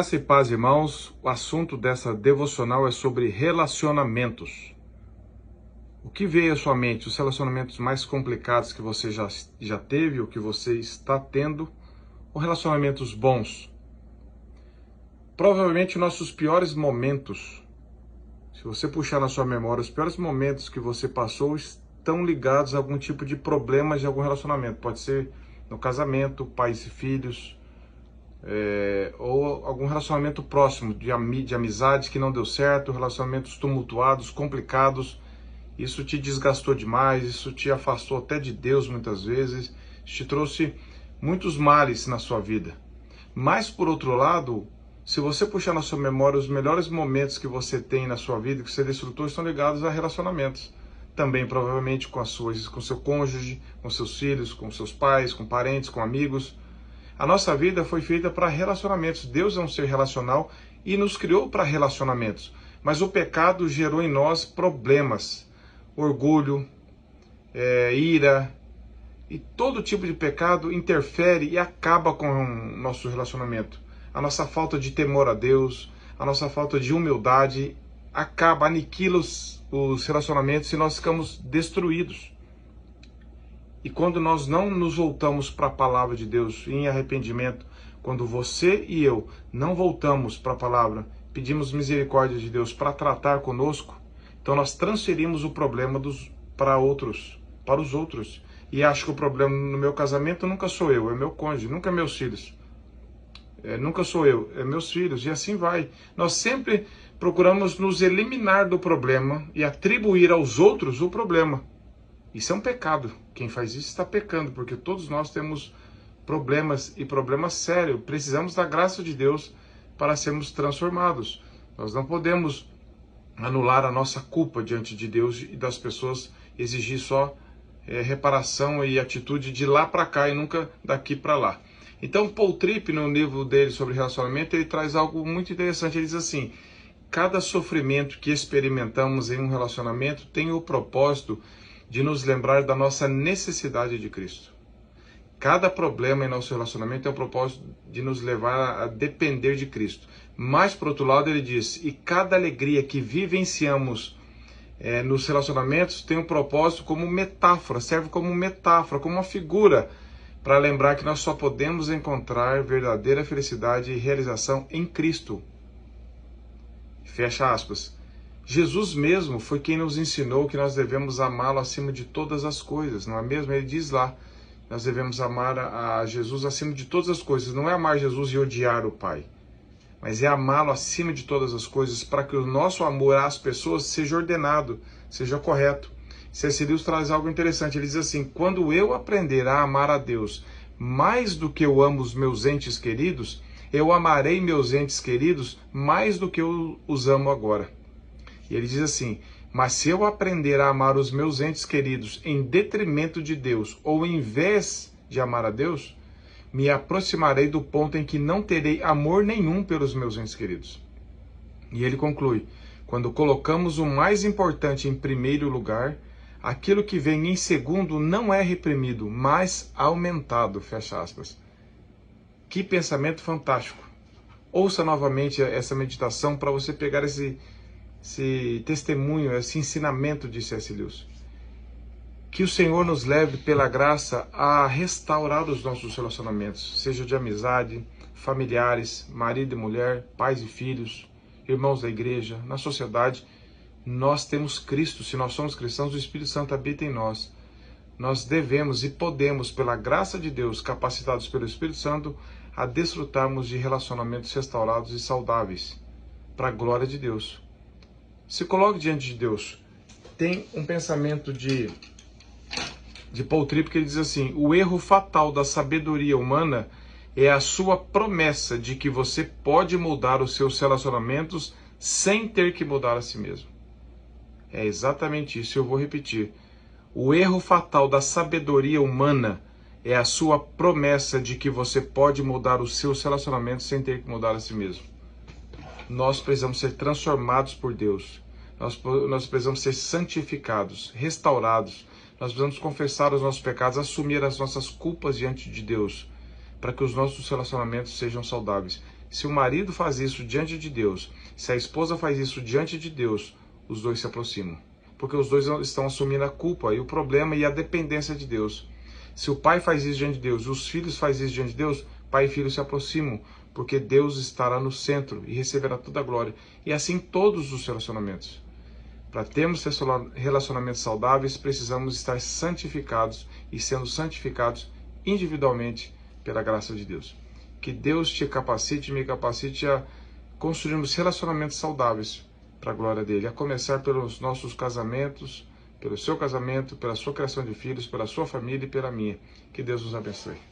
Graça e paz, irmãos. O assunto dessa devocional é sobre relacionamentos. O que veio à sua mente? Os relacionamentos mais complicados que você já teve ou que você está tendo? Ou relacionamentos bons? Provavelmente nossos piores momentos, se você puxar na sua memória, os piores momentos que você passou estão ligados a algum tipo de problema de algum relacionamento. Pode ser no casamento, pais e filhos, ou algum relacionamento próximo, de amizade que não deu certo, relacionamentos tumultuados, complicados. Isso te desgastou demais, isso te afastou até de Deus muitas vezes, te trouxe muitos males na sua vida. Mas, por outro lado, se você puxar na sua memória, os melhores momentos que você tem na sua vida, que você desfrutou, estão ligados a relacionamentos. Também, provavelmente, com seu cônjuge, com seus filhos, com seus pais, com parentes, com amigos. A nossa vida foi feita para relacionamentos. Deus é um ser relacional e nos criou para relacionamentos. Mas o pecado gerou em nós problemas, orgulho, ira, e todo tipo de pecado interfere e acaba com o nosso relacionamento. A nossa falta de temor a Deus, a nossa falta de humildade, aniquila os relacionamentos e nós ficamos destruídos. E quando nós não nos voltamos para a palavra de Deus em arrependimento, quando você e eu não voltamos para a palavra, pedimos misericórdia de Deus para tratar conosco, então nós transferimos o problema para os outros. E acho que o problema no meu casamento nunca sou eu, é meu cônjuge, nunca é meus filhos. Nunca sou eu, é meus filhos, e assim vai. Nós sempre procuramos nos eliminar do problema e atribuir aos outros o problema. Isso é um pecado. Quem faz isso está pecando, porque todos nós temos problemas e problemas sérios. Precisamos da graça de Deus para sermos transformados. Nós não podemos anular a nossa culpa diante de Deus e das pessoas, exigir só reparação e atitude de lá para cá e nunca daqui para lá. Então, Paul Tripp, no livro dele sobre relacionamento, ele traz algo muito interessante. Ele diz assim: cada sofrimento que experimentamos em um relacionamento tem o propósito de nos lembrar da nossa necessidade de Cristo. Cada problema em nosso relacionamento tem o propósito de nos levar a depender de Cristo. Mas, por outro lado, ele diz: e cada alegria que vivenciamos nos relacionamentos tem um propósito como metáfora, serve como metáfora, como uma figura, para lembrar que nós só podemos encontrar verdadeira felicidade e realização em Cristo. Fecha aspas. Jesus mesmo foi quem nos ensinou que nós devemos amá-lo acima de todas as coisas, não é mesmo? Ele diz lá, nós devemos amar a Jesus acima de todas as coisas. Não é amar Jesus e odiar o Pai, mas é amá-lo acima de todas as coisas, para que o nosso amor às pessoas seja ordenado, seja correto. C.S. Lewis traz algo interessante, ele diz assim: quando eu aprender a amar a Deus mais do que eu amo os meus entes queridos, eu amarei meus entes queridos mais do que eu os amo agora. E ele diz assim: mas se eu aprender a amar os meus entes queridos em detrimento de Deus, ou em vez de amar a Deus, me aproximarei do ponto em que não terei amor nenhum pelos meus entes queridos. E ele conclui: quando colocamos o mais importante em primeiro lugar, aquilo que vem em segundo não é reprimido, mas aumentado. Fecha aspas. Que pensamento fantástico. Ouça novamente essa meditação para você pegar esse testemunho, esse ensinamento de C.S. Lewis. Que o Senhor nos leve pela graça a restaurar os nossos relacionamentos, seja de amizade, familiares, marido e mulher, pais e filhos, irmãos da igreja, na sociedade. Nós temos Cristo, se nós somos cristãos, o Espírito Santo habita em nós. Nós devemos e podemos, pela graça de Deus, capacitados pelo Espírito Santo, a desfrutarmos de relacionamentos restaurados e saudáveis, para a glória de Deus. Se coloque diante de Deus. Tem um pensamento de Paul Tripp que ele diz assim: o erro fatal da sabedoria humana é a sua promessa de que você pode mudar os seus relacionamentos sem ter que mudar a si mesmo. É exatamente isso, eu vou repetir. O erro fatal da sabedoria humana é a sua promessa de que você pode mudar os seus relacionamentos sem ter que mudar a si mesmo. Nós precisamos ser transformados por Deus. Nós precisamos ser santificados, restaurados. Nós precisamos confessar os nossos pecados, assumir as nossas culpas diante de Deus, para que os nossos relacionamentos sejam saudáveis. Se o marido faz isso diante de Deus, se a esposa faz isso diante de Deus, os dois se aproximam. Porque os dois estão assumindo a culpa e o problema e a dependência de Deus. Se o pai faz isso diante de Deus e os filhos fazem isso diante de Deus, pai e filho se aproximam, porque Deus estará no centro e receberá toda a glória. E assim todos os relacionamentos. Para termos relacionamentos saudáveis, precisamos estar santificados e sendo santificados individualmente pela graça de Deus. Que Deus te capacite e me capacite a construirmos relacionamentos saudáveis para a glória dele, a começar pelos nossos casamentos, pelo seu casamento, pela sua criação de filhos, pela sua família e pela minha. Que Deus nos abençoe.